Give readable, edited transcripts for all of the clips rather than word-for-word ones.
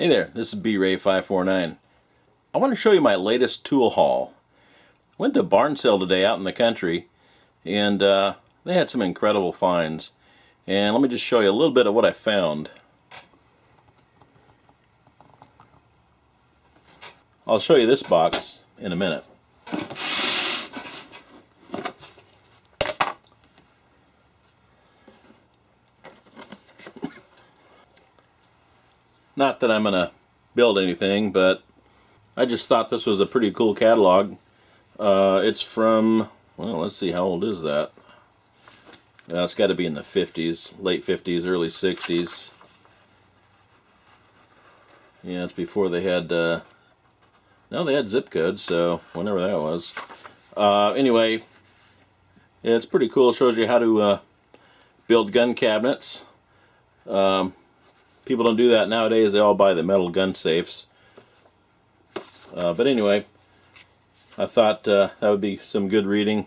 Hey there, this is B-Ray549. I want to show you my latest tool haul. Went to a barn sale today out in the country, and they had some incredible finds. And let me just show you a little bit of what I found. I'll show you this box in a minute. Not that I'm going to build anything, but I just thought this was a pretty cool catalog. It's from, well, let's see, how old is that? It's got to be in the 50s, late 50s, early 60s. Yeah, it's before they had, no, they had zip codes, so whenever that was. Anyway, yeah, it's pretty cool. It shows you how to build gun cabinets. People don't do that nowadays. They all buy the metal gun safes. But anyway, I thought that would be some good reading.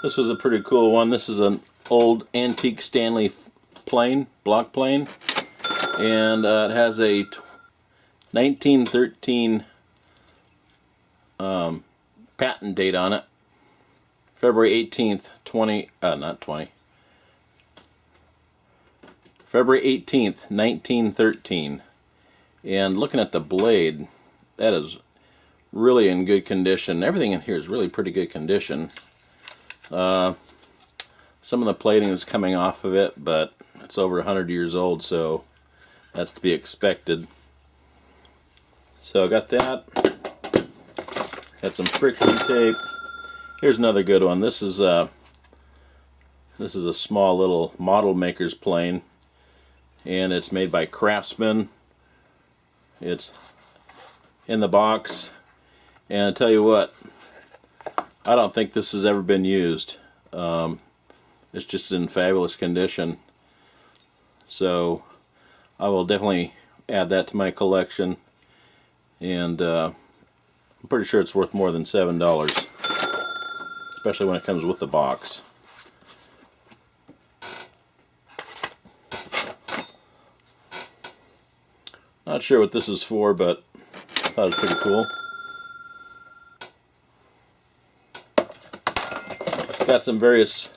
This was a pretty cool one. This is an old antique Stanley plane, block plane, and it has a 1913 patent date on it. February 18th, February 18th, 1913. And looking at the blade, that is really in good condition. Everything in here is really pretty good condition. Some of the plating is coming off of it, but it's over 100 years old, so that's to be expected. So I got that. Got some friction tape. Here's another good one. This is a small little model maker's plane, and it's made by Craftsman. It's in the box, and I tell you what, I don't think this has ever been used. It's just in fabulous condition, so I will definitely add that to my collection, and I'm pretty sure it's worth more than $7. Especially when it comes with the box. Not sure what this is for, but I thought it was pretty cool. Got some various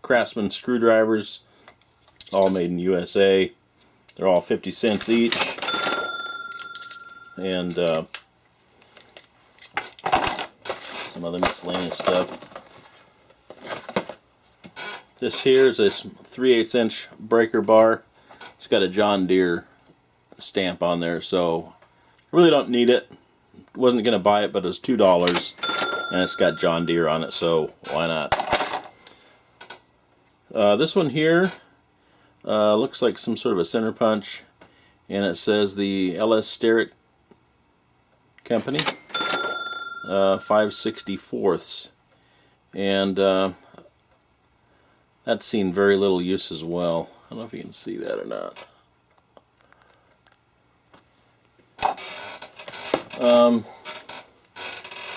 Craftsman screwdrivers, all made in USA. They're all 50 cents each. And some other miscellaneous stuff. This here is a 3/8 inch breaker bar. It's got a John Deere stamp on there, so I really don't need it. Wasn't going to buy it, but it was $2, and it's got John Deere on it, so why not? This one here looks like some sort of a center punch, and it says the LS Sterrett Company. 5/64ths, and that's seen very little use as well. I don't know if you can see that or not.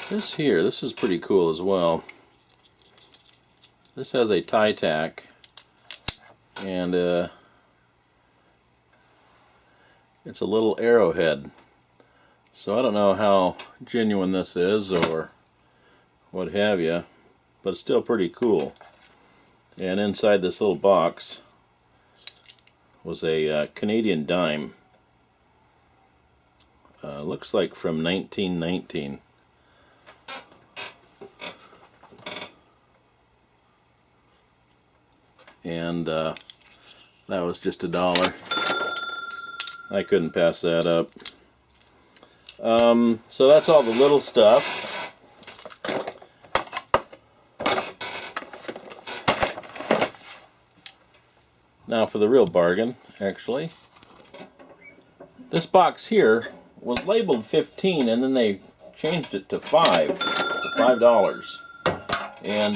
This is pretty cool as well. This has a tie tack, and it's a little arrowhead. So I don't know how genuine this is or what have you, but it's still pretty cool. And inside this little box was a Canadian dime. Looks like from 1919. And that was just $1. I couldn't pass that up. So that's all the little stuff. Now for the real bargain, actually. This box here was labeled 15, and then they changed it to $5. And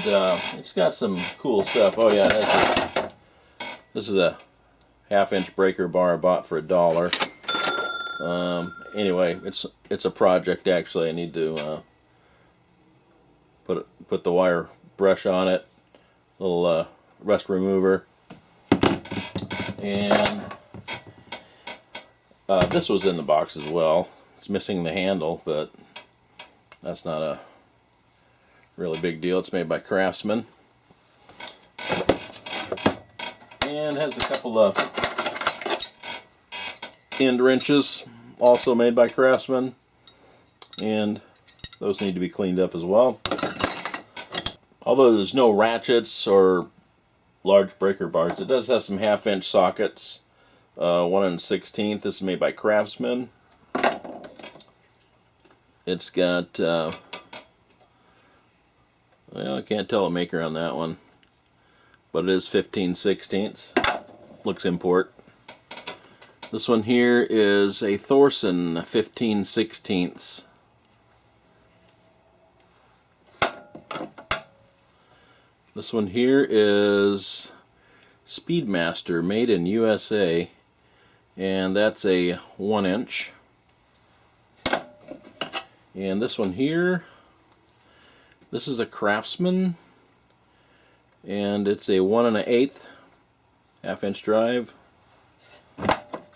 it's got some cool stuff. Oh yeah, this is a 1/2 inch breaker bar I bought for $1. Anyway, it's a project actually. I need to put the wire brush on it, little rust remover. And this was in the box as well. It's missing the handle, but that's not a really big deal. It's made by Craftsman. And has a couple of end wrenches, also made by Craftsman. And those need to be cleaned up as well. Although there's no ratchets or large breaker bars, it does have some 1/2 inch sockets. 1 1/16. This is made by Craftsman. It's got, well, I can't tell a maker on that one, but it is 15/16. Looks import. This one here is a Thorson 15/16. This one here is Speedmaster, made in USA, and that's a 1 inch. And this one here, this is a Craftsman, and it's a 1 1/8 1/2 inch drive.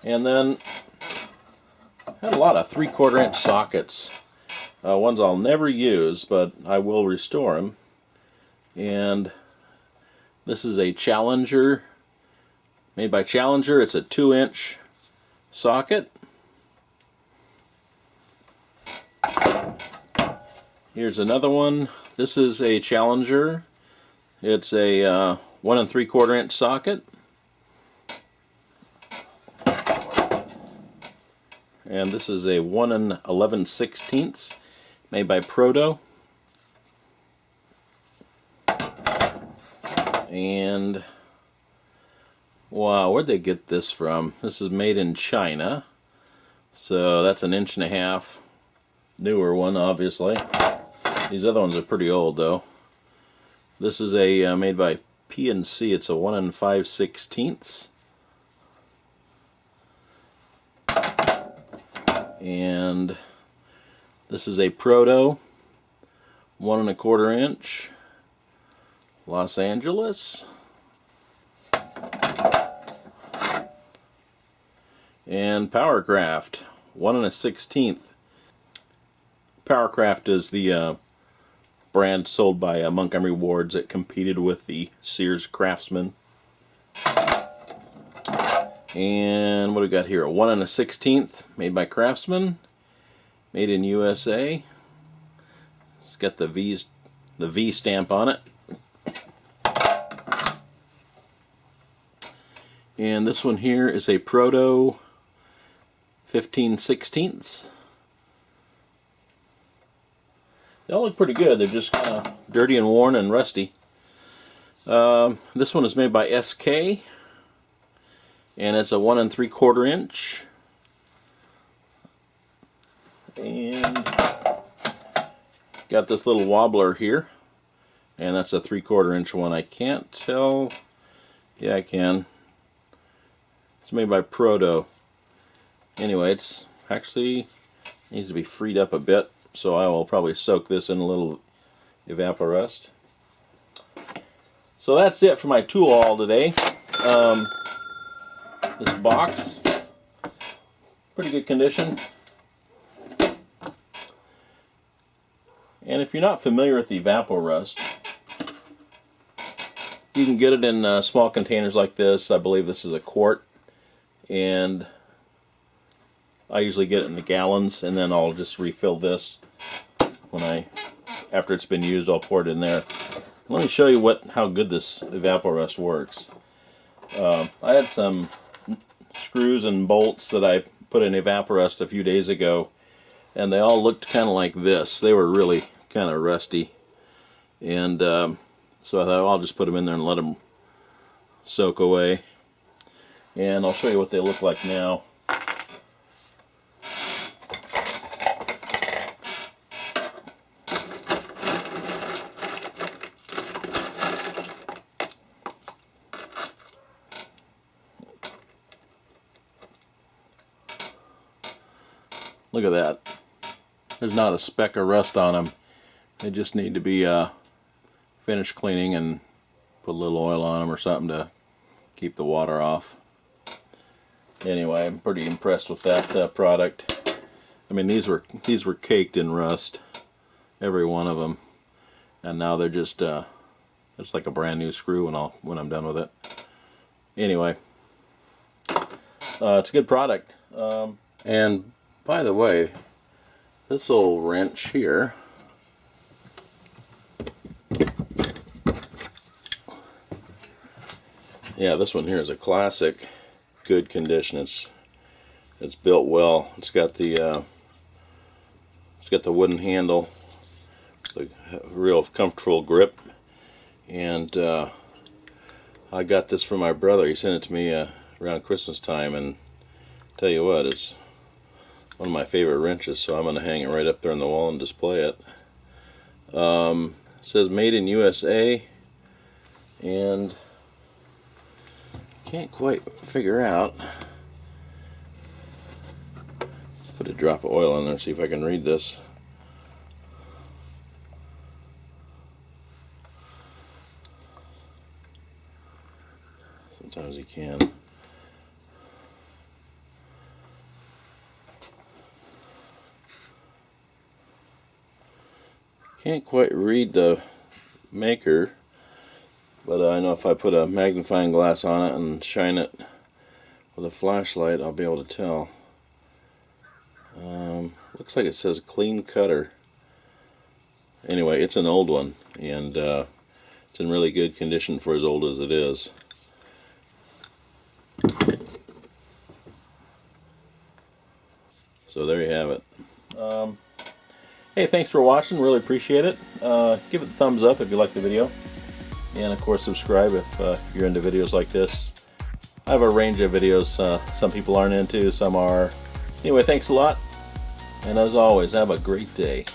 And then had a lot of 3/4 inch sockets, ones I'll never use, but I will restore them. And this is a Challenger, made by Challenger. It's a 2 inch socket. Here's another one. This is a Challenger. It's a 1 3/4 inch socket. And this is a 1 11/16, made by Proto. And wow, where'd they get this from? This is made in China, so that's 1 1/2 inch, newer one obviously. These other ones are pretty old though. This is a made by PNC. It's a 1 5/16. And this is a Proto 1 1/4 inch, Los Angeles. And Powercraft 1 1/16. Powercraft is the brand sold by Montgomery Ward's that competed with the Sears Craftsman. And what do we got here? A 1 1/16, made by Craftsman, made in USA. It's got the V stamp on it. And this one here is a Proto 15/16. They all look pretty good. They're just kind of dirty and worn and rusty. This one is made by SK, and it's a 1 3/4 inch. And got this little wobbler here, and that's a 3/4 inch one. I can't tell. Yeah, I can. It's made by Proto. Anyway, it's actually needs to be freed up a bit, so I will probably soak this in a little Evapo-Rust. So that's it for my tool haul today. This box, pretty good condition. And if you're not familiar with the Evapo-Rust, you can get it in small containers like this. I believe this is a quart, and I usually get it in the gallons, and then I'll just refill this after it's been used. I'll pour it in there. Let me show you how good this Evapo-Rust works. I had some screws and bolts that I put in Evapo-Rust a few days ago, and they all looked kind of like this. They were really kind of rusty, and so I thought I'll just put them in there and let them soak away. And I'll show you what they look like now. Look at that. There's not a speck of rust on them. They just need to be finished cleaning and Put a little oil on them or something to keep the water off. Anyway, I'm pretty impressed with that product. I mean, these were caked in rust, every one of them, and now they're just like a brand new screw when I'm done with it. Anyway, it's a good product. And by the way, this old wrench here, yeah, this one here is a classic, good condition. It's built well. It's got the wooden handle, the real comfortable grip, and I got this from my brother. He sent it to me around Christmas time, and tell you what, it's one of my favorite wrenches, so I'm going to hang it right up there on the wall and display it. It says made in USA, and can't quite figure out. Put a drop of oil in there, see if I can read this. Sometimes you can. Can't quite read the maker, but I know if I put a magnifying glass on it and shine it with a flashlight, I'll be able to tell. Looks like it says clean cutter. Anyway, it's an old one, and it's in really good condition for as old as it is. So there you have it. Hey, thanks for watching. Really appreciate it. Give it a thumbs up if you like the video. And of course, subscribe if you're into videos like this. I have a range of videos some people aren't into, some are. Anyway, thanks a lot. And as always, have a great day.